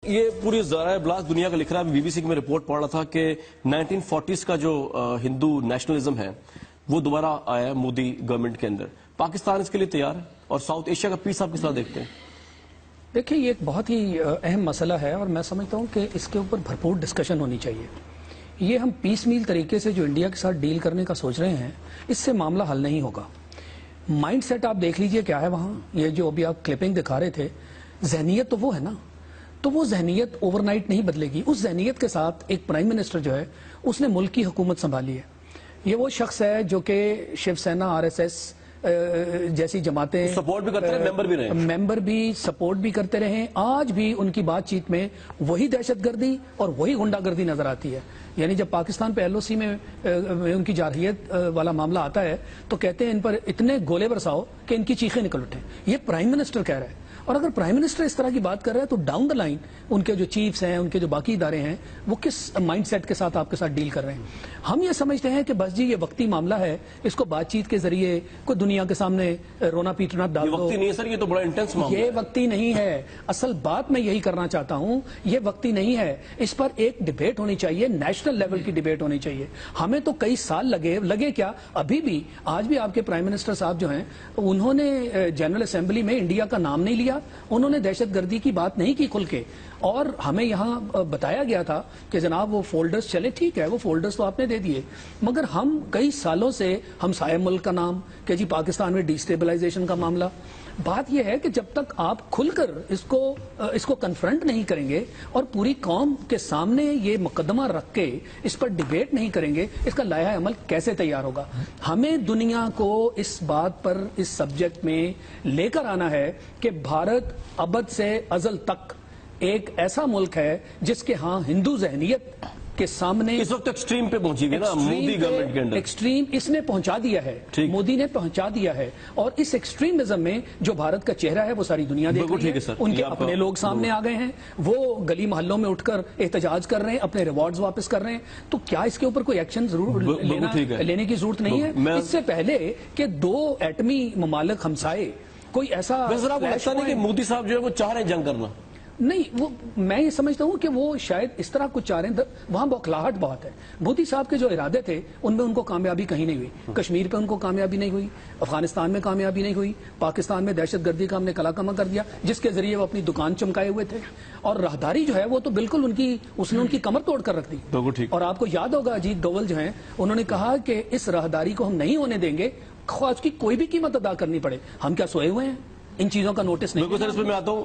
یہ پوری ذرائع ابلاغ دنیا کا لکھ رہا ہے. بی بی سی کی میں رپورٹ پڑھ رہا تھا کہ 1940s کا جو ہندو نیشنلزم ہے وہ دوبارہ آیا ہے مودی گورنمنٹ کے اندر. پاکستان اس کے لیے تیار ہے اور ساؤتھ ایشیا کا پیس آپ کس طرح دیکھتے ہیں؟ دیکھیں، یہ ایک بہت ہی اہم مسئلہ ہے اور میں سمجھتا ہوں کہ اس کے اوپر بھرپور ڈسکشن ہونی چاہیے. یہ ہم پیس میل طریقے سے جو انڈیا کے ساتھ ڈیل کرنے کا سوچ رہے ہیں، اس سے معاملہ حل نہیں ہوگا. مائنڈ سیٹ آپ دیکھ لیجئے کیا ہے وہاں. یہ جو ابھی آپ کلپنگ دکھا رہے تھے، ذہنیت تو وہ ہے نا، تو وہ ذہنیت اوور نائٹ نہیں بدلے گی. اس ذہنیت کے ساتھ ایک پرائم منسٹر جو ہے اس نے ملک کی حکومت سنبھالی ہے. یہ وہ شخص ہے جو کہ Shiv Sena, R S S جیسی جماعتیں سپورٹ بھی کرتے رہے، ممبر بھی سپورٹ بھی کرتے رہے. آج بھی ان کی بات چیت میں وہی دہشت گردی اور وہی غنڈہ گردی نظر آتی ہے. یعنی جب پاکستان پہ ایل او سی میں ان کی جارحیت والا معاملہ آتا ہے تو کہتے ہیں ان پر اتنے گولے برساؤ کہ ان کی چیخیں نکل اٹھیں. یہ پرائم منسٹر کہہ رہا ہے. اور اگر پرائم منسٹر اس طرح کی بات کر رہا ہے تو ڈاؤن دا لائن ان کے جو چیفز ہیں، ان کے جو باقی ادارے ہیں، وہ کس مائنڈ سیٹ کے ساتھ آپ کے ساتھ ڈیل کر رہے ہیں. ہم یہ سمجھتے ہیں کہ بس جی یہ وقتی معاملہ ہے، اس کو بات چیت کے ذریعے کوئی دنیا کے سامنے رونا پیٹنا ڈال دو. وقتی نہیں ہے سر، یہ تو بڑا انٹینس معاملہ ہے. یہ وقتی نہیں ہے. اصل بات میں یہی کرنا چاہتا ہوں، یہ وقتی نہیں ہے. اس پر ایک ڈیبیٹ ہونی چاہیے، نیشنل لیول کی ڈیبیٹ ہونی چاہیے. ہمیں تو کئی سال لگے کیا، ابھی بھی آج بھی آپ کے پرائم منسٹر صاحب جو ہیں انہوں نے جنرل اسمبلی میں انڈیا کا نام نہیں لیا، انہوں نے دہشت گردی کی بات نہیں کی کھل کے. اور ہمیں یہاں بتایا گیا تھا کہ جناب وہ فولڈرز چلے، ٹھیک ہے وہ فولڈرز تو آپ نے دے دیے، مگر ہم کئی سالوں سے ہمسائے ملک کا نام کہ جی پاکستان میں ڈی اسٹیبلائزیشن کا معاملہ. بات یہ ہے کہ جب تک آپ کھل کر اس کو کنفرنٹ نہیں کریں گے اور پوری قوم کے سامنے یہ مقدمہ رکھ کے اس پر ڈیبیٹ نہیں کریں گے، اس کا لائحہ عمل کیسے تیار ہوگا؟ ہمیں دنیا کو اس بات پر، اس سبجیکٹ میں لے کر آنا ہے کہ بھارت ابد سے ازل تک ایک ایسا ملک ہے جس کے ہاں ہندو ذہنیت کے سامنے اس وقت ایکسٹریم پہ پہنچی گئی نا مودی گورنمنٹ کے اندر. ایکسٹریم اس نے پہنچا دیا ہے، مودی نے پہنچا دیا ہے. اور اس ایکسٹریمزم میں جو بھارت کا چہرہ ہے وہ ساری دنیا دیکھ رہی ہے. ان کے اپنے لوگ سامنے آ گئے ہیں، وہ گلی محلوں میں اٹھ کر احتجاج کر رہے ہیں، اپنے ریوارڈز واپس کر رہے ہیں. تو کیا اس کے اوپر کوئی ایکشن ضرور لینے کی ضرورت نہیں ہے اس سے پہلے کہ دو ایٹمی ممالک ہمسائے کوئی ایسا؟ ایسا نہیں کہ مودی صاحب جو ہے وہ چاہ رہے ہیں جنگ کرنا. نہیں، وہ میں یہ سمجھتا ہوں کہ وہ شاید اس طرح کچھ چاہ رہے ہیں. وہاں بوکھلاہٹ بہت ہے. مودی صاحب کے جو ارادے تھے ان میں ان کو کامیابی کہیں نہیں ہوئی. کشمیر پہ ان کو کامیابی نہیں ہوئی، افغانستان میں کامیابی نہیں ہوئی، پاکستان میں دہشت گردی کا ہم نے کلا کما کر دیا جس کے ذریعے وہ اپنی دکان چمکائے ہوئے تھے. اور راہداری جو ہے وہ تو بالکل اس نے ان کی کمر توڑ کر رکھ دی. اور آپ کو یاد ہوگا اجیت ڈوول جو ہیں انہوں نے کہا کہ اس راہداری کو ہم نہیں ہونے دیں گے، خواہ اس کی کوئی بھی قیمت ادا کرنی پڑے. ہم کیا سوئے ہوئے ہیں؟ ان چیزوں کا نوٹس نہیں. بالکل سر، اس پہ میں آتا ہوں.